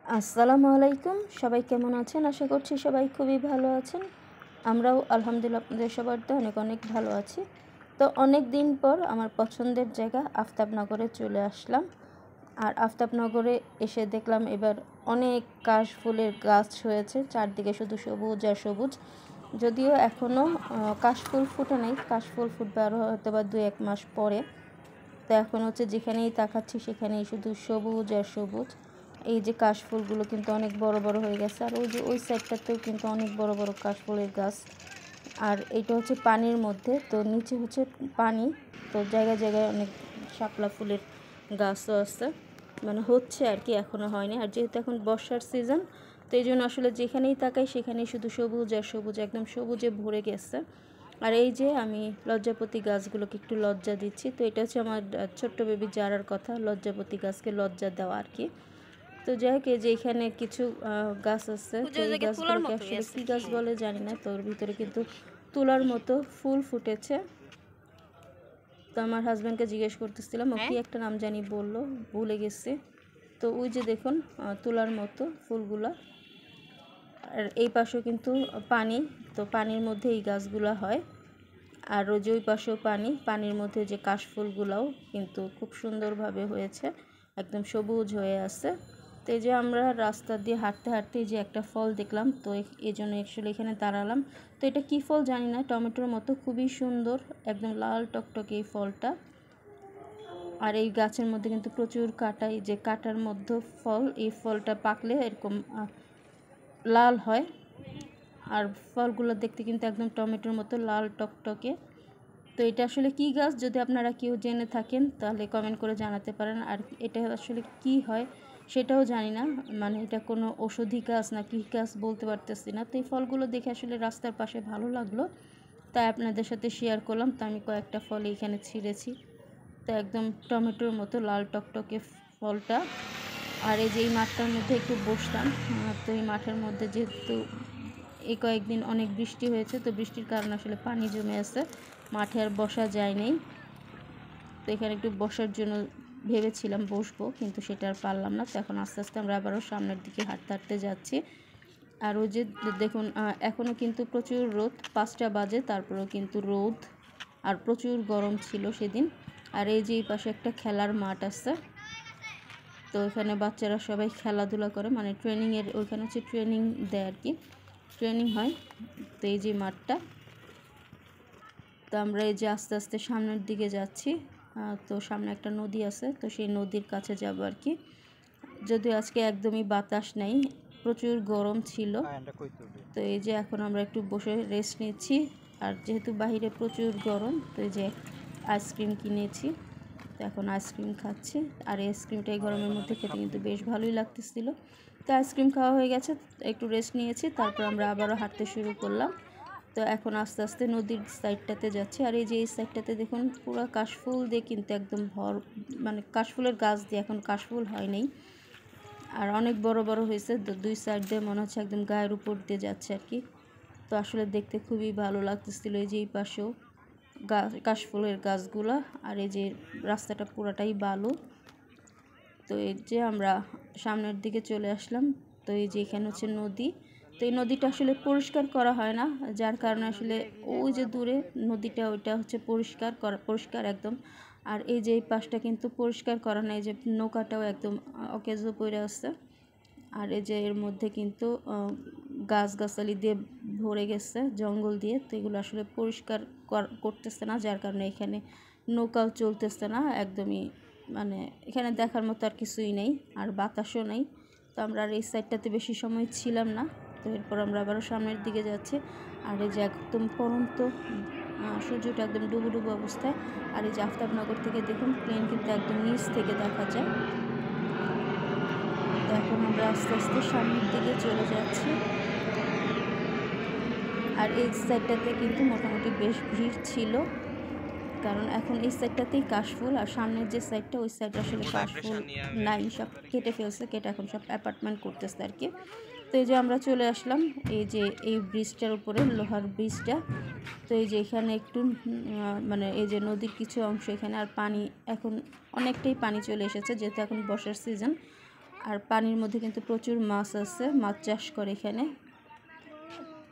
আসসালামু আলাইকুম। সবাই কেমন আছেন? আশা করছি সবাই খুবই ভালো আছেন। আমরাও আলহামদুলিল্লাহ আপনাদের সবার দোয়ায় অনেক অনেক ভালো আছি। তো অনেক দিন পর আমার পছন্দের জায়গা আফতাবনগরে চলে আসলাম। আর আফতাবনগরে এসে দেখলাম এবার অনেক কাশফুলের গাছ হয়েছে, চারদিকে শুধু সবুজ আর সবুজ। যদিও এখনও কাশফুল ফুটে নাই, কাশফুল ফুটবে আরও হয়তো বা 2-1 মাস পরে। তো এখন হচ্ছে যেখানেই তাকাচ্ছি সেখানেই শুধু সবুজ আর সবুজ। এই যে কাশফুলগুলো কিন্তু অনেক বড় বড় হয়ে গেছে, আর ওই যে ওই সাইডটাতেও কিন্তু অনেক বড় বড় কাশফুলের গাছ। আর এটা হচ্ছে পানির মধ্যে, তো নিচে হচ্ছে পানি, তো জায়গায় জায়গায় অনেক শাপলা ফুলের গাছও আছে, মানে হচ্ছে আর কি, এখনও হয়নি। আর যেহেতু এখন বর্ষার সিজন, তো এই জন্য আসলে যেখানেই তাকাই সেখানেই শুধু সবুজ আর সবুজ, একদম সবুজে ভরে গেছে। আর এই যে আমি লজ্জাপতি গাছগুলোকে একটু লজ্জা দিচ্ছি। তো এটা হচ্ছে আমার ছোট্ট বেবি জারার কথা, লজ্জাপতি গাছকে লজ্জা দেওয়া আর কি। তো যাই হোক, এই যে এখানে কিছু গাছ আছে, তো এই গাছগুলোকে আসলে কী গাছ বলে জানি না, তো ওর ভিতরে কিন্তু তুলার মতো ফুল ফুটেছে। তো আমার হাজব্যান্ডকে জিজ্ঞেস করতেছিলাম, ও কি একটা নাম জানি বললো, ভুলে গেছে। তো ওই যে দেখুন তুলার মতো ফুলগুলা। আর এই পাশেও কিন্তু পানি, তো পানির মধ্যে এই গাছগুলা হয়। আর ওই যে ওই পাশেও পানি, পানির মধ্যে যে কাশফুলগুলাও কিন্তু খুব সুন্দরভাবে হয়েছে, একদম সবুজ হয়ে আছে। তো এই যে আমরা রাস্তা দিয়ে হাঁটতে হাঁটতে যে একটা ফল দেখলাম, তো এই জন্য অ্যাকচুয়ালি এখানে দাঁড়ালাম। তো এটা কী ফল জানি না, টমেটোর মতো, খুবই সুন্দর, একদম লাল টকটকে এই ফলটা। আর এই গাছের মধ্যে কিন্তু প্রচুর কাঁটা, এই যে কাঁটার মধ্যে ফল, এই ফলটা পাকলে এরকম লাল হয়। আর ফলগুলো দেখতে কিন্তু একদম টমেটোর মতো লাল টকটকে। তো এটা আসলে কী গাছ, যদি আপনারা কেউ জেনে থাকেন তাহলে কমেন্ট করে জানাতে পারেন। আর এটা আসলে কি হয় সেটাও জানি না, মানে এটা কোনো ঔষধি গাছ না কী গাছ বলতে পারতেছি না। তো এই ফলগুলো দেখে আসলে রাস্তার পাশে ভালো লাগলো, তাই আপনাদের সাথে শেয়ার করলাম। তো আমি কয়েকটা ফল এইখানে ছিঁড়েছি, তো একদম টমেটোর মতো লাল টকটকে ফলটা। আর এই যে এই মাঠটার মধ্যে একটু বসলাম, তো এই মাঠের মধ্যে যেহেতু এই কয়েকদিন অনেক বৃষ্টি হয়েছে, তো বৃষ্টির কারণে আসলে পানি জমে আছে, মাঠে আর বসা যায় নাই। তো এখানে একটু বসার জন্য ভেবেছিলাম বসবো, কিন্তু সেটা আর পারলাম না। তো এখন আস্তে আস্তে আমরা আবারও সামনের দিকে হাঁটতে হাঁটতে যাচ্ছি। আর ওই যে দেখুন এখনও কিন্তু প্রচুর রোদ, 5টা বাজে, তারপরেও কিন্তু রোদ, আর প্রচুর গরম ছিল সেদিন। আর এই যে এই পাশে একটা খেলার মাঠ আছে, তো এখানে বাচ্চারা সবাই খেলাধুলা করে, মানে ট্রেনিংয়ের, ওইখানে হচ্ছে ট্রেনিং দেয় আর কি, ট্রেনিং হয়। তো এই যে মাঠটা, তো আমরা এই যে আস্তে আস্তে সামনের দিকে যাচ্ছি। তো সামনে একটা নদী আছে, তো সেই নদীর কাছে যাব আর কি। যদিও আজকে একদমই বাতাস নেই, প্রচুর গরম ছিল। তো এই যে এখন আমরা একটু বসে রেস্ট নিচ্ছি। আর যেহেতু বাইরে প্রচুর গরম, তো এই যে আইসক্রিম কিনেছি, তো এখন আইসক্রিম খাচ্ছি। আর এই আইসক্রিমটা এই গরমের মধ্যে খেতে কিন্তু বেশ ভালোই লাগতেছিল। তো আইসক্রিম খাওয়া হয়ে গেছে, একটু রেস্ট নিয়েছি, তারপর আমরা আবারও হাঁটতে শুরু করলাম। তো এখন আস্তে আস্তে নদীর সাইডটাতে যাচ্ছি। আর এই যে এই সাইডটাতে দেখুন পুরো কাশফুল দিয়ে কিন্তু একদম মানে কাশফুলের গাছ দিয়ে, এখন কাশফুল হয় নাই, আর অনেক বড় বড় হয়েছে, দুই সাইড দিয়ে মনে হচ্ছে একদম গায়ের উপর দিয়ে যাচ্ছে আর কি। তো আসলে দেখতে খুবই ভালো লাগতেছিল। এই যে এই পাশেও কাশফুলের গাছগুলা, আর এই যে রাস্তাটা পুরাটাই বালু। তো এই যে আমরা সামনের দিকে চলে আসলাম। তো এই যে এখানে হচ্ছে নদী, তো এই নদীটা আসলে পরিষ্কার করা হয় না, যার কারণে আসলে ওই যে দূরে নদীটা, ওইটা হচ্ছে পরিষ্কার একদম। আর এই যে এই পাশটা কিন্তু পরিষ্কার করা নাই, যে নৌকাটাও একদম অকেজো পড়ে আসছে। আর এই যে এর মধ্যে কিন্তু গাছগাছালি দিয়ে ভরে গেছে, জঙ্গল দিয়ে, তো এগুলো আসলে পরিষ্কার করতেছে না, যার কারণে এখানে নৌকাও চলতেছে না একদমই, মানে এখানে দেখার মতো আর কিছুই নেই, আর বাতাসও নেই। তো আমরা আর এই সাইডটাতে বেশি সময় ছিলাম না। তো এরপর আমরা আবারও সামনের দিকে যাচ্ছি। আর এই যে একদম পড়ন্ত সূর্যটা একদম ডুবো ডুবো অবস্থায়। আর এই যে আফতাবনগর থেকে দেখুন প্লেন কিন্তু একদম নিচ থেকে দেখা যায়। তো এখন আমরা আস্তে আস্তে সামনের দিকে চলে যাচ্ছি। আর এই সাইডটাতে কিন্তু মোটামুটি বেশ ভিড় ছিল, কারণ এখন এই সাইডটাতেই কাশফুল, আর সামনের যে সাইডটা, ওই সাইডে আসলে কাশফুল নাই, সব কেটে ফেলছে, কেটে এখন সব অ্যাপার্টমেন্ট করতেছে আর কি। তো এই যে আমরা চলে আসলাম এই যে এই ব্রিজটার উপরে, লোহার ব্রিজটা। তো এই যে এখানে একটু মানে এই যে নদীর কিছু অংশ এখানে, আর পানি এখন অনেকটাই পানি চলে এসেছে, যেহেতু এখন বর্ষার সিজন। আর পানির মধ্যে কিন্তু প্রচুর মাছ আছে, মাছ চাষ করে এখানে।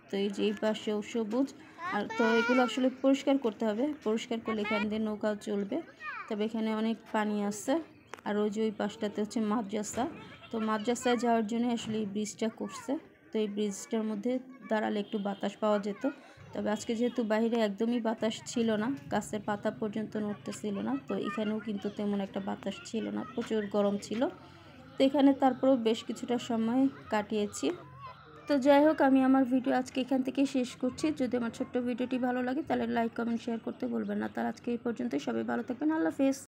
তো এই যে এই পাশেও সবুজ। আর তো এগুলো আসলে পরিষ্কার করতে হবে, পরিষ্কার করলে এখান দিয়ে নৌকাও চলবে। তবে এখানে অনেক পানি আছে। আর ওই যে ওই পাশটাতে হচ্ছে মাদ্রাসা। তো মাদ্রাসায় যাওয়ার জন্য আসলে এই ব্রিজটা করছে। তো এই ব্রিজটার মধ্যে দাঁড়ালে একটু বাতাস পাওয়া যেত। তবে আজকে যেহেতু বাইরে একদমই বাতাস ছিল না, গাছের পাতা পর্যন্ত নড়তেছিল না, তো এখানেও কিন্তু তেমন একটা বাতাস ছিল না, প্রচুর গরম ছিল। তো এখানে তারপরেও বেশ কিছুটা সময় কাটিয়েছি। তো যাই হোক, আমি আমার ভিডিও আজকে এখান থেকে শেষ করছি। যদি আমার ছোট্ট ভিডিওটি ভালো লাগে তাহলে লাইক কমেন্ট শেয়ার করতে ভুলবেন না। তার আজকে এই পর্যন্তই। সবাই ভালো থাকবেন। আল্লাহ হাফেজ।